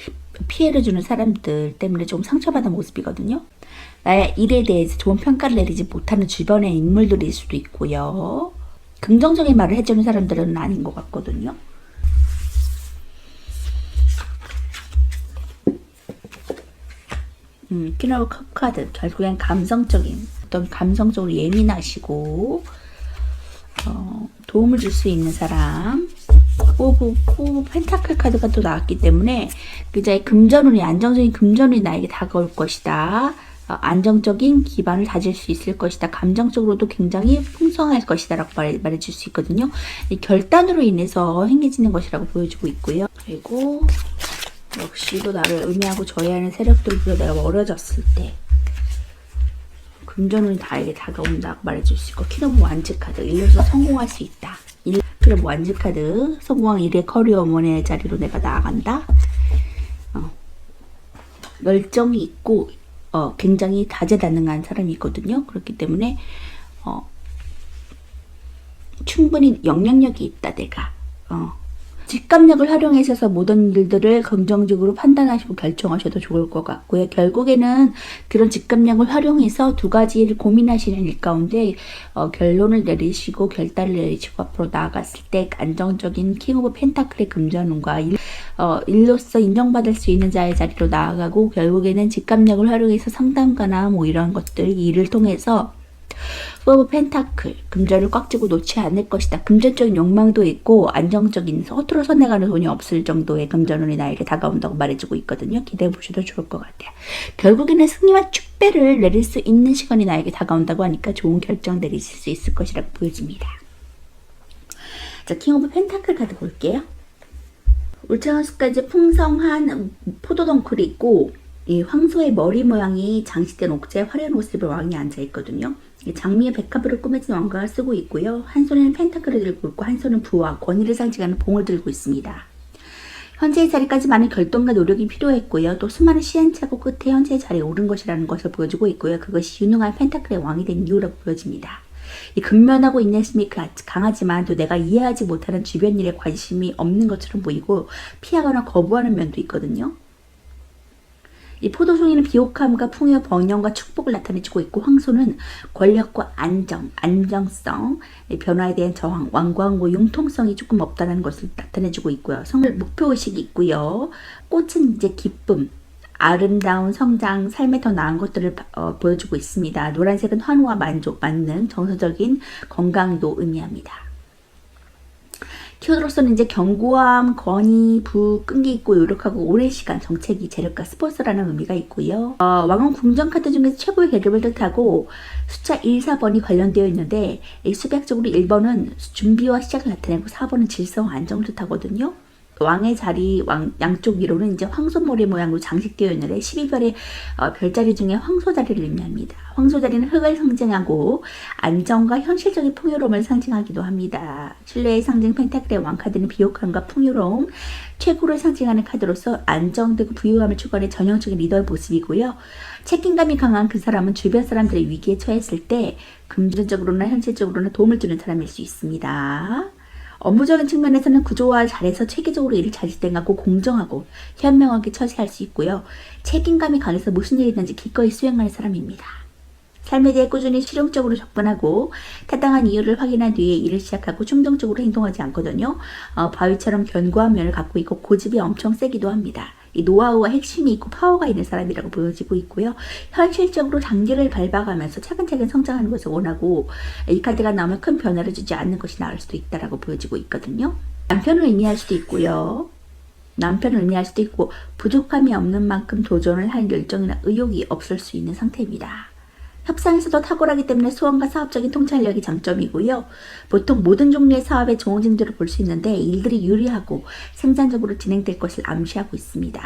피해를 주는 사람들 때문에 좀 상처받은 모습이거든요. 나의 일에 대해서 좋은 평가를 내리지 못하는 주변의 인물들일 수도 있고요. 긍정적인 말을 해주는 사람들은 아닌 것 같거든요. 퀸 오브 컵 카드, 결국엔 감성적으로 예민하시고 도움을 줄 수 있는 사람. 오브 펜타클 카드가 또 나왔기 때문에 그자의 금전운이 안정적인 금전운이 나에게 다가올 것이다. 안정적인 기반을 다질 수 있을 것이다. 감정적으로도 굉장히 풍성할 것이다 라고 말해줄 수 있거든요. 이 결단으로 인해서 행해지는 것이라고 보여주고 있고요. 그리고 역시도 나를 음해하고 저해하는 세력들보다 내가 멀어졌을 때 금전운이 나에게 다가온다고 말해줄 수 있고 퀸 오브 완즈 카드, 일로서 성공할 수 있다. 펜타클의 완즈 카드. 성공한 1의 커리어 원의 자리로 내가 나아간다. 열정이 있고 굉장히 다재다능한 사람이 있거든요. 그렇기 때문에 충분히 영향력이 있다. 내가 직감력을 활용하셔서 모든 일들을 긍정적으로 판단하시고 결정하셔도 좋을 것 같고요. 결국에는 그런 직감력을 활용해서 두 가지를 고민하시는 일 가운데 결론을 내리시고 결단을 내리시고 앞으로 나아갔을 때 안정적인 킹 오브 펜타클의 금전운과 일로서 인정받을 수 있는 자의 자리로 나아가고, 결국에는 직감력을 활용해서 상담가나 뭐 이런 것들, 일을 통해서 오브 펜타클, 금전을 꽉 쥐고 놓지 않을 것이다. 금전적인 욕망도 있고 안정적인 허투루 손해가는 돈이 없을 정도의 금전운이 나에게 다가온다고 말해주고 있거든요. 기대해 보셔도 좋을 것 같아요. 결국에는 승리와 축배를 내릴 수 있는 시간이 나에게 다가온다고 하니까 좋은 결정 내리실 수 있을 것이라고 보여집니다. 자, 킹 오브 펜타클 카드 볼게요. 울창한수까지 풍성한 포도덩쿨이 있고, 이 황소의 머리 모양이 장식된 옥자에 화려한 옷을 입은 왕이 앉아있거든요. 장미의 백합으로 꾸며진 왕관을 쓰고 있고요. 한 손에는 펜타클을 들고 있고 한 손은 부와 권위를 상징하는 봉을 들고 있습니다. 현재의 자리까지 많은 결동과 노력이 필요했고요. 또 수많은 시행착오 끝에 현재의 자리에 오른 것이라는 것을 보여주고 있고요. 그것이 유능한 펜타클의 왕이 된 이유라고 보여집니다. 이 근면하고 인내심이 강하지만 또 내가 이해하지 못하는 주변 일에 관심이 없는 것처럼 보이고 피하거나 거부하는 면도 있거든요. 이 포도송이는 비옥함과 풍요, 번영과 축복을 나타내주고 있고, 황소는 권력과 안정성, 변화에 대한 저항, 완고함과 융통성이 조금 없다는 것을 나타내주고 있고요. 목표의식이 있고요. 꽃은 이제 기쁨, 아름다운 성장, 삶에 더 나은 것들을 보여주고 있습니다. 노란색은 환호와 만족, 만능, 정서적인 건강도 의미합니다. 키워드로서는 이제 견고함, 권위, 끈기 있고 노력하고 오랜 시간 정책이 재력가 스폰서라는 의미가 있고요. 왕은 궁전 카드 중에서 최고의 계급을 뜻하고 숫자 1, 4번이 관련되어 있는데, 수백적으로 1번은 준비와 시작을 나타내고 4번은 질서와 안정을 뜻하거든요. 왕의 자리, 양쪽 위로는 이제 황소머리 모양으로 장식되어 있는데 12별의 별자리 중에 황소자리를 의미합니다. 황소자리는 흙을 상징하고 안정과 현실적인 풍요로움을 상징하기도 합니다. 신뢰의 상징 펜타클의 왕카드는 비옥함과 풍요로움, 최고를 상징하는 카드로서 안정되고 부유함을 추구하는 전형적인 리더의 모습이고요. 책임감이 강한 그 사람은 주변 사람들의 위기에 처했을 때 금전적으로나 현실적으로나 도움을 주는 사람일 수 있습니다. 업무적인 측면에서는 구조화 잘해서 체계적으로 일을 잘 진행하고 공정하고 현명하게 처리할 수 있고요. 책임감이 강해서 무슨 일이 있는지 기꺼이 수행하는 사람입니다. 삶에 대해 꾸준히 실용적으로 접근하고 타당한 이유를 확인한 뒤에 일을 시작하고 충동적으로 행동하지 않거든요. 바위처럼 견고한 면을 갖고 있고 고집이 엄청 세기도 합니다. 이 노하우와 핵심이 있고 파워가 있는 사람이라고 보여지고 있고요. 현실적으로 단계를 밟아가면서 차근차근 성장하는 것을 원하고, 이 카드가 나오면 큰 변화를 주지 않는 것이 나을 수도 있다라고 보여지고 있거든요. 남편을 의미할 수도 있고요. 남편을 의미할 수도 있고, 부족함이 없는 만큼 도전을 할 열정이나 의욕이 없을 수 있는 상태입니다. 협상에서도 탁월하기 때문에 수완과 사업적인 통찰력이 장점이고요. 보통 모든 종류의 사업에 좋은 징조를 볼 수 있는데 일들이 유리하고 생산적으로 진행될 것을 암시하고 있습니다.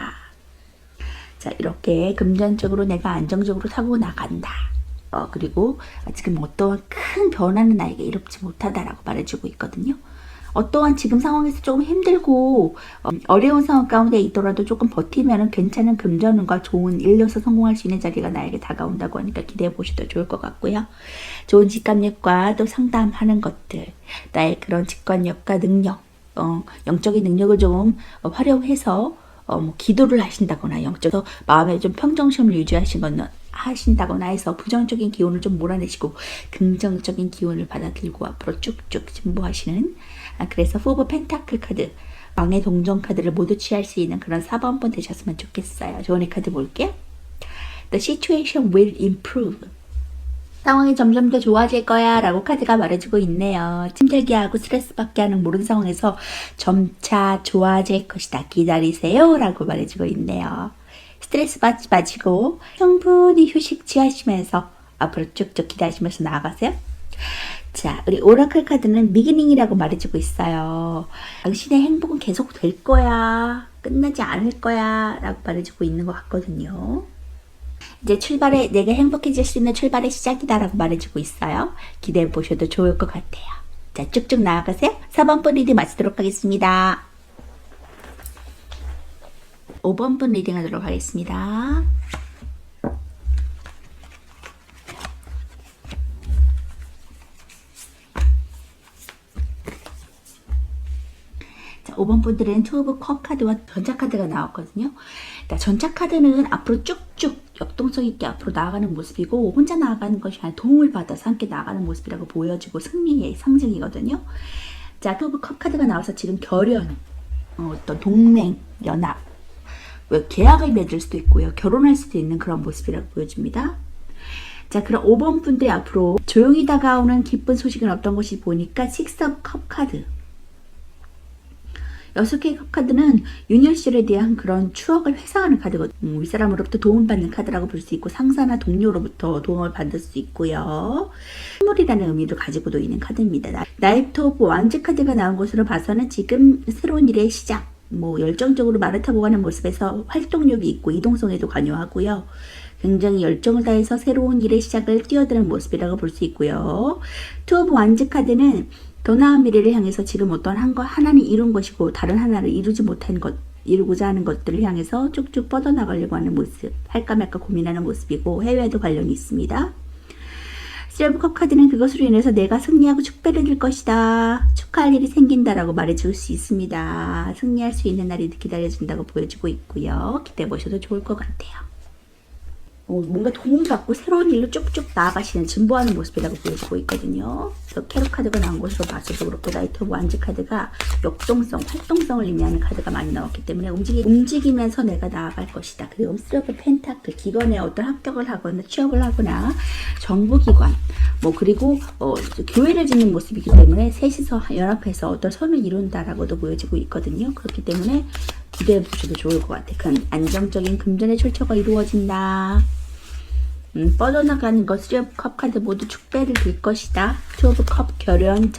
자, 이렇게 금전적으로 내가 안정적으로 타고 나간다. 그리고 지금 어떠한 큰 변화는 나에게 이롭지 못하다라고 말해주고 있거든요. 어떠한 지금 상황에서 조금 힘들고 어려운 상황 가운데 있더라도 조금 버티면 괜찮은 금전운과 좋은 일로서 성공할 수 있는 자리가 나에게 다가온다고 하니까 기대해 보셔도 좋을 것 같고요. 좋은 직감력과 또 상담하는 것들, 나의 그런 직관력과 능력, 영적인 능력을 좀 활용해서 기도를 하신다거나 영적으로 마음에 좀 평정심을 하신다거나 해서 부정적인 기운을 좀 몰아내시고 긍정적인 기운을 받아들고 앞으로 쭉쭉 진보하시는, 그래서 4 오브 펜타클 카드, 왕의 동전 카드를 모두 취할 수 있는 그런 4번분 되셨으면 좋겠어요. 좋은 카드 볼게요. The situation will improve. 상황이 점점 더 좋아질 거야 라고 카드가 말해주고 있네요. 힘들게 하고 스트레스 받게 하는 모든 상황에서 점차 좋아질 것이다. 기다리세요 라고 말해주고 있네요. 스트레스 받지 마시고 충분히 휴식 취하시면서 앞으로 쭉쭉 기다리시면서 나아가세요. 자, 우리 오라클 카드는 비기닝이라고 말해주고 있어요. 당신의 행복은 계속 될 거야. 끝나지 않을 거야 라고 말해주고 있는 것 같거든요. 이제 내가 행복해질 수 있는 출발의 시작이다 라고 말해주고 있어요. 기대해 보셔도 좋을 것 같아요. 자, 쭉쭉 나아가세요. 4번 분 리딩 마치도록 하겠습니다. 5번 분 리딩 하도록 하겠습니다. 자, 5번 분들은 투 오브 컵 카드와 전차 카드가 나왔거든요. 자, 전차 카드는 앞으로 쭉쭉 역동성 있게 앞으로 나아가는 모습이고 혼자 나아가는 것이 아니라 도움을 받아서 함께 나아가는 모습이라고 보여지고 승리의 상징이거든요. 자, 투 오브 컵 카드가 나와서 지금 결연, 어떤 동맹, 연합, 계약을 맺을 수도 있고요. 결혼할 수도 있는 그런 모습이라고 보여집니다. 자, 그럼 5번 분들이 앞으로 조용히 다가오는 기쁜 소식은 어떤 것이 보니까 식스 오브 컵 카드. 6개의 컵 카드는 유년 시절에 대한 그런 추억을 회상하는 카드거든요. 윗사람으로부터 도움받는 카드라고 볼 수 있고 상사나 동료로부터 도움을 받을 수 있고요. 선물이라는 의미를 가지고도 있는 카드입니다. 나이트 오브 완즈 카드가 나온 것으로 봐서는 지금 새로운 일의 시작, 열정적으로 말을 타고 가는 모습에서 활동력이 있고 이동성에도 관여하고요. 굉장히 열정을 다해서 새로운 일의 시작을 뛰어드는 모습이라고 볼 수 있고요. 투 오브 완즈 카드는 더 나은 미래를 향해서 지금 어떤 하나는 이룬 것이고 다른 하나를 이루지 못한 것, 이루고자 하는 것들을 향해서 쭉쭉 뻗어나가려고 하는 모습, 할까 말까 고민하는 모습이고 해외에도 관련이 있습니다. 쓰리 오브 컵 카드는 그것으로 인해서 내가 승리하고 축배를 줄 것이다. 축하할 일이 생긴다라고 말해줄 수 있습니다. 승리할 수 있는 날이 기다려진다고 보여주고 있고요. 기대해 보셔도 좋을 것 같아요. 뭔가 도움받고 새로운 일로 쭉쭉 나아가시는 진보하는 모습이라고 보여지고 있거든요. 그래서 캐럿 카드가 나온 것으로 봐서도 그렇고 나이트 오브 완즈 카드가 역동성, 활동성을 의미하는 카드가 많이 나왔기 때문에 움직이면서 내가 나아갈 것이다. 그리고 쓰리 오브 펜타클, 기관에 어떤 합격을 하거나 취업을 하거나 정부기관, 그리고 교회를 짓는 모습이기 때문에 셋이서 연합해서 어떤 선을 이룬다라고도 보여지고 있거든요. 그렇기 때문에 기대해 보셔도 좋을 것 같아요. 안정적인 금전의 출처가 이루어진다. 뻗어나가는 것, 쓰리 오브 컵 카드 모두 축배를 줄 것이다. 투 오브 컵 결연,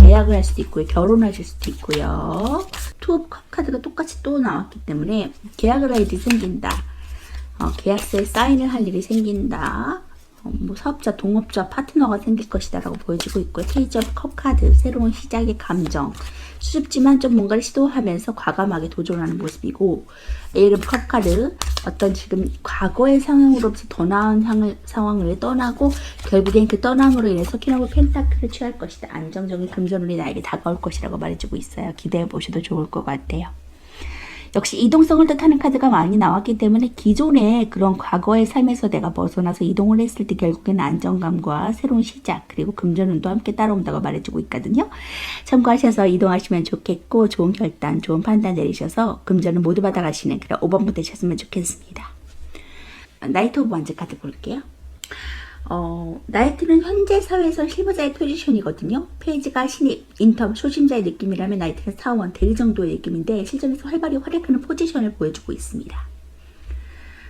계약을 할 수도 있고요. 결혼하실 수도 있고요. 투 오브 컵 카드가 똑같이 또 나왔기 때문에 계약을 할 일이 생긴다. 계약서에 사인을 할 일이 생긴다. 사업자, 동업자, 파트너가 생길 것이다 라고 보여지고 있고요. 페이지 오브 컵 카드, 새로운 시작의 감정. 수줍지만 좀 뭔가를 시도하면서 과감하게 도전하는 모습이고, 에이스 오브 컵 카드, 어떤 지금 과거의 상황으로부터 더 나은 상황을 떠나고 결국엔 그 떠남으로 인해서 퀸 오브 펜타클을 취할 것이다. 안정적인 금전운이 나에게 다가올 것이라고 말해주고 있어요. 기대해 보셔도 좋을 것 같아요. 역시 이동성을 뜻하는 카드가 많이 나왔기 때문에 기존의 그런 과거의 삶에서 내가 벗어나서 이동을 했을 때 결국에는 안정감과 새로운 시작, 그리고 금전운도 함께 따라온다고 말해주고 있거든요. 참고하셔서 이동하시면 좋겠고 좋은 결단, 좋은 판단 내리셔서 금전을 모두 받아가시는 그런 5번부 되셨으면 좋겠습니다. 나이트 오브 완즈 카드 볼게요. 나이트는 현재 사회에서 실버자의 포지션이거든요. 페이지가 신입, 인턴, 초심자의 느낌이라면 나이트는 사원, 대리 정도의 느낌인데 실전에서 활발히 활약하는 포지션을 보여주고 있습니다.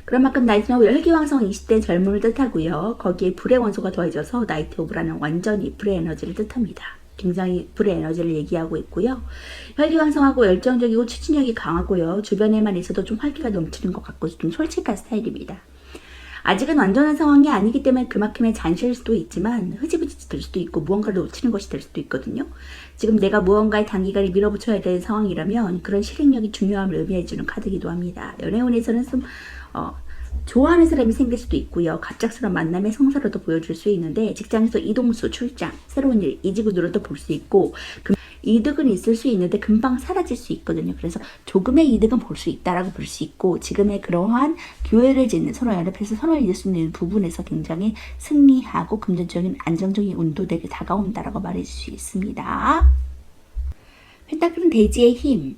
그런 만큼 나이트는 혈기왕성 20대 젊음을 뜻하고요. 거기에 불의 원소가 더해져서 나이트 오브라는 완전히 불의 에너지를 뜻합니다. 굉장히 불의 에너지를 얘기하고 있고요. 혈기왕성하고 열정적이고 추진력이 강하고요. 주변에만 있어도 좀 활기가 넘치는 것 같고 좀 솔직한 스타일입니다. 아직은 완전한 상황이 아니기 때문에 그만큼의 잔실일 수도 있지만 흐지부지 될 수도 있고 무언가를 놓치는 것이 될 수도 있거든요. 지금 내가 무언가에 단기간에 밀어붙여야 되는 상황이라면 그런 실행력이 중요함을 의미해주는 카드이기도 합니다. 연애운에서는 좀 좋아하는 사람이 생길 수도 있고요. 갑작스러운 만남의 성사로도 보여줄 수 있는데 직장에서 이동수, 출장, 새로운 일, 이직으로도 볼 수 있고 이득은 있을 수 있는데 금방 사라질 수 있거든요. 그래서 조금의 이득은 볼 수 있다라고 볼 수 있고 지금의 그러한 교회를 짓는 서로 연합해서 선을 이룰 수 있는 부분에서 굉장히 승리하고 금전적인 안정적인 운도되게 다가온다라고 말할 수 있습니다. 펜타클은 대지의 힘,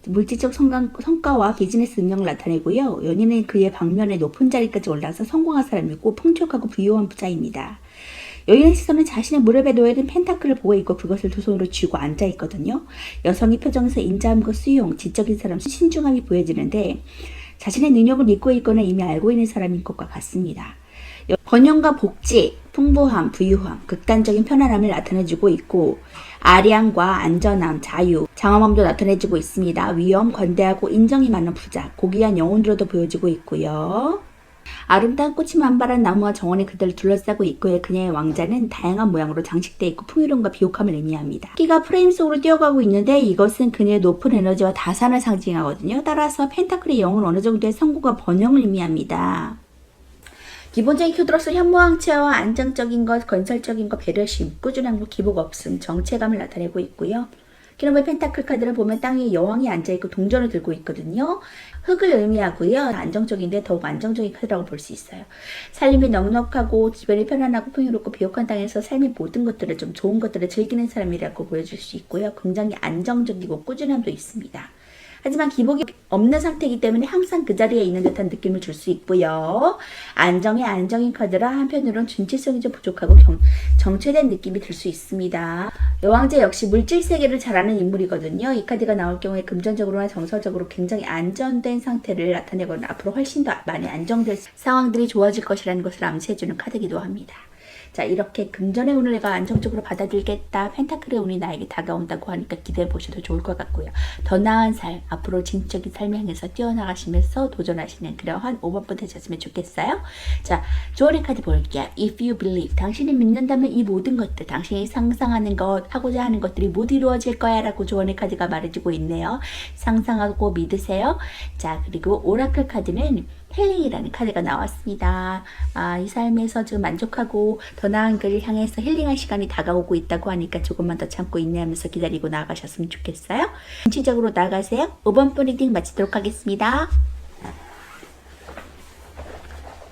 물질적 성과와 비즈니스 능력을 나타내고요. 연인은 그의 방면에 높은 자리까지 올라서 성공한 사람이고 풍족하고 부유한 부자입니다. 여인의 시선은 자신의 무릎에 놓여있는 펜타클을 보고 있고 그것을 두 손으로 쥐고 앉아있거든요. 여성의 표정에서 인자함과 수용, 지적인 사람, 신중함이 보여지는데 자신의 능력을 믿고 있거나 이미 알고 있는 사람인 것과 같습니다. 번영과 복지, 풍부함, 부유함, 극단적인 편안함을 나타내주고 있고 아량과 안전함, 자유, 장엄함도 나타내주고 있습니다. 위엄, 권대하고 인정이 많은 부자, 고귀한 영혼으로도 보여지고 있고요. 아름다운 꽃이 만발한 나무와 정원이 그들을 둘러싸고 있고요. 그녀의 왕자는 다양한 모양으로 장식되어 있고 풍요로움과 비옥함을 의미합니다. 토끼가 프레임 속으로 뛰어가고 있는데 이것은 그녀의 높은 에너지와 다산을 상징하거든요. 따라서 펜타클의 영은 어느 정도의 성공과 번영을 의미합니다. 기본적인 큐드로스 현모양체와 안정적인 것, 건설적인 것, 배려심, 꾸준한 것, 기복 없음, 정체감을 나타내고 있고요. 키노브의 펜타클 카드를 보면 땅 위에 여왕이 앉아있고 동전을 들고 있거든요. 흙을 의미하고요. 안정적인데 더욱 안정적인 카드라고 볼 수 있어요. 살림이 넉넉하고 주변이 편안하고 풍요롭고 비옥한 땅에서 삶의 모든 것들을 좀 좋은 것들을 즐기는 사람이라고 보여줄 수 있고요. 굉장히 안정적이고 꾸준함도 있습니다. 하지만 기복이 없는 상태이기 때문에 항상 그 자리에 있는 듯한 느낌을 줄 수 있고요. 안정의 안정인 카드라 한편으로는 준치성이 좀 부족하고 정체된 느낌이 들 수 있습니다. 여왕제 역시 물질 세계를 잘 아는 인물이거든요. 이 카드가 나올 경우에 금전적으로나 정서적으로 굉장히 안정된 상태를 나타내거나 앞으로 훨씬 더 많이 안정될 상황들이 좋아질 것이라는 것을 암시해주는 카드이기도 합니다. 자, 이렇게 금전의 운을 내가 안정적으로 받아들이겠다. 펜타클의 운이 나에게 다가온다고 하니까 기대해 보셔도 좋을 것 같고요. 더 나은 삶, 앞으로 진취적인 삶을 향해서 뛰어나가시면서 도전하시는 그러한 5번분 되셨으면 좋겠어요. 자, 주어린 카드 볼게요. If you believe, 당신이 믿는다면 이 모든 것들, 당신이 상상하는 것, 하고자 하는 것들이 모두 이루어질 거야 라고 주어린 카드가 말해주고 있네요. 상상하고 믿으세요. 자, 그리고 오라클 카드는 힐링이라는 카드가 나왔습니다. 이 삶에서 지금 만족하고 더 나은 길을 향해서 힐링할 시간이 다가오고 있다고 하니까 조금만 더 참고 인내하면서 기다리고 나아가셨으면 좋겠어요. 전체적으로 나가세요. 5번 리딩 마치도록 하겠습니다.